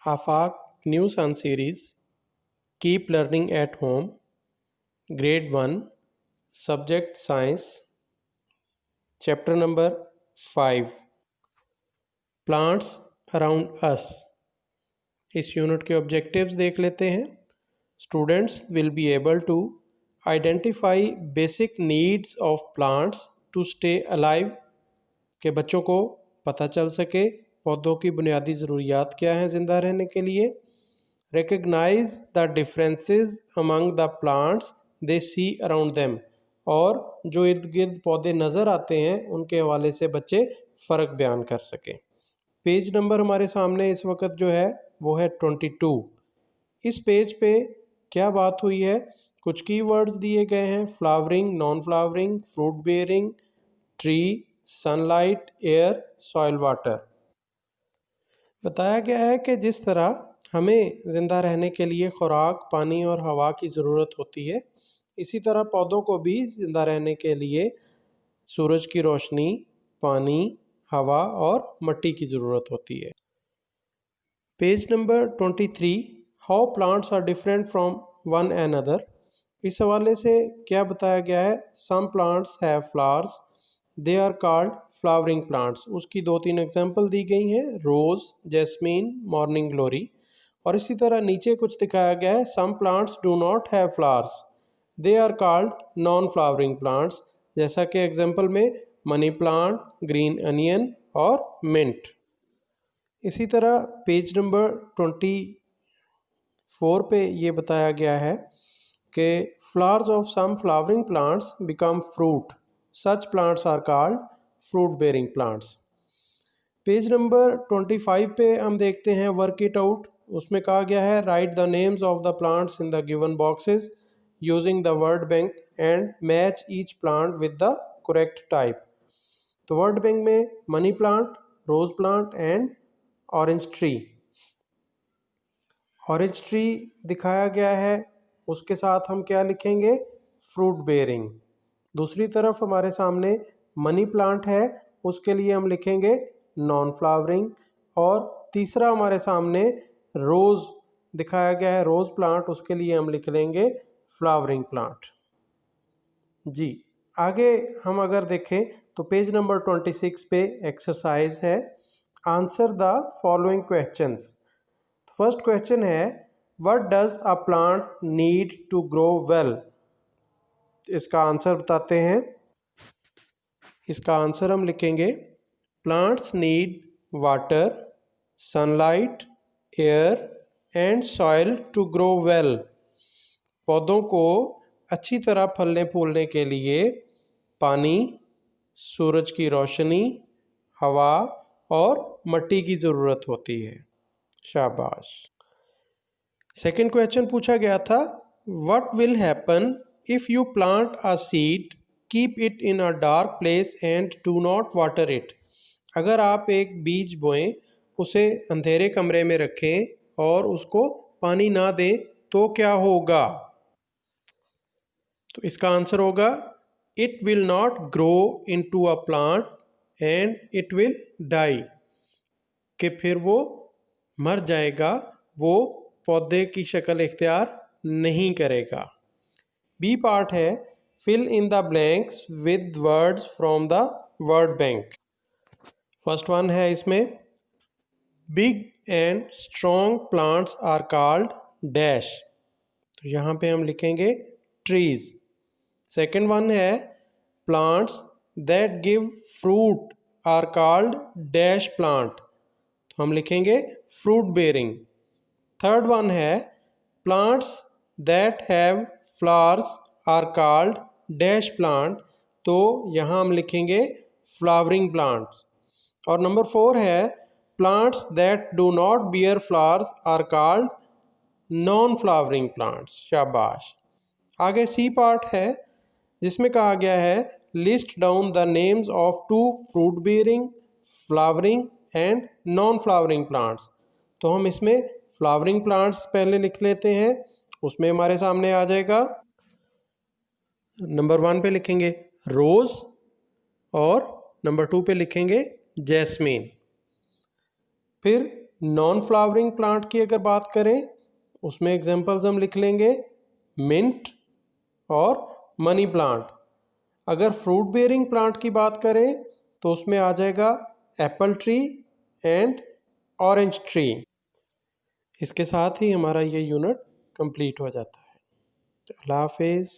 Afaq new sun series keep learning at home grade 1 subject science chapter number 5 plants around us. इस unit के objectives देख लेते हैं। Students will be able to identify basic needs of plants to stay alive, के बच्चों को पता चल सके पौधों की बुनियादी ज़रूरियात क्या हैं ज़िंदा रहने के लिए। Recognise the differences among the plants they see around them, और जो इर्द गिर्द पौधे नज़र आते हैं उनके हवाले से बच्चे फ़र्क बयान कर सकें। पेज नंबर हमारे सामने इस वक्त जो है वो है 22। इस पेज पे क्या बात हुई है, कुछ कीवर्ड्स दिए गए हैं: flowering, non flowering, fruit bearing, tree, sunlight, air, soil, water. बताया गया है कि जिस तरह हमें ज़िंदा रहने के लिए खुराक, पानी और हवा की ज़रूरत होती है, इसी तरह पौधों को भी ज़िंदा रहने के लिए सूरज की रोशनी, पानी, हवा और मट्टी की ज़रूरत होती है। Page number 23 how plants are different from one another. इस हवाले से क्या बताया गया है, some plants have flowers, they are called flowering plants. उसकी 2-3 एग्जाम्पल दी गई हैं: रोज़, जैस्मीन, मॉर्निंग ग्लोरी। और इसी तरह नीचे कुछ दिखाया गया है, some plants do not have flowers, they are called non flowering plants. जैसा कि एग्जाम्पल में मनी प्लांट, ग्रीन अनियन और मिंट। इसी तरह पेज नंबर 24 पे ये बताया गया है कि flowers of some flowering plants become fruit, such plants are called fruit bearing plants. Page number 25 पे हम देखते हैं वर्क इट आउट। उसमें कहा गया है, write the names of the plants in the given boxes using the word bank and match each plant with the correct type. तो word bank में money plant, rose plant and orange tree. Orange tree दिखाया गया है, उसके साथ हम क्या लिखेंगे, फ्रूट बेयरिंग। दूसरी तरफ हमारे सामने मनी प्लांट है, उसके लिए हम लिखेंगे नॉन फ्लावरिंग। और तीसरा हमारे सामने रोज़ दिखाया गया है, रोज़ प्लांट, उसके लिए हम लिख लेंगे फ्लावरिंग प्लांट। जी आगे हम अगर देखें तो पेज नंबर 26 पे एक्सरसाइज है, answer the following questions. First question है, what does a plant need to grow well. इसका आंसर बताते हैं। इसका आंसर हम लिखेंगे, plants need water, sunlight, air and soil to grow well. पौधों को अच्छी तरह फलने फूलने के लिए पानी, सूरज की रोशनी, हवा और मट्टी की ज़रूरत होती है। शाबाश। सेकंड क्वेश्चन पूछा गया था, what will happen if you plant a seed, keep it in a dark place and do not water it. अगर आप एक बीज बोएं, उसे अंधेरे कमरे में रखें और उसको पानी ना दें तो क्या होगा। तो इसका आंसर होगा, it will not grow into a plant and it will die, कि फिर वो मर जाएगा, वो पौधे की शक्ल इख्तियार नहीं करेगा। बी पार्ट है, fill in the blanks with words from the word bank. First one है इसमें, big and strong plants are called dash. तो यहाँ पे हम लिखेंगे ट्रीज। सेकेंड वन है, plants that give fruit are called dash plant. तो हम लिखेंगे फ्रूट बेयरिंग। थर्ड वन है, plants that have flowers are called dash plant. तो यहाँ हम लिखेंगे फ्लावरिंग प्लांट्स। और नंबर 4 है, plants that do not bear flowers are called non flowering plants. शाबाश। आगे सी पार्ट है, जिसमें कहा गया है, list down the names of 2 fruit bearing, flowering and non flowering plants. तो हम इसमें फ्लावरिंग प्लांट्स पहले लिख लेते हैं। उसमें हमारे सामने आ जाएगा, नंबर 1 पे लिखेंगे रोज़ और नंबर 2 पे लिखेंगे जैस्मीन। फिर नॉन फ्लावरिंग प्लांट की अगर बात करें उसमें एग्जांपल्स हम लिख लेंगे मिंट और मनी प्लांट। अगर फ्रूट बेयरिंग प्लांट की बात करें तो उसमें आ जाएगा Apple tree and orange tree. इसके साथ ही हमारा ये यूनिट कंप्लीट हो जाता है। अल्लाह हाफिज़।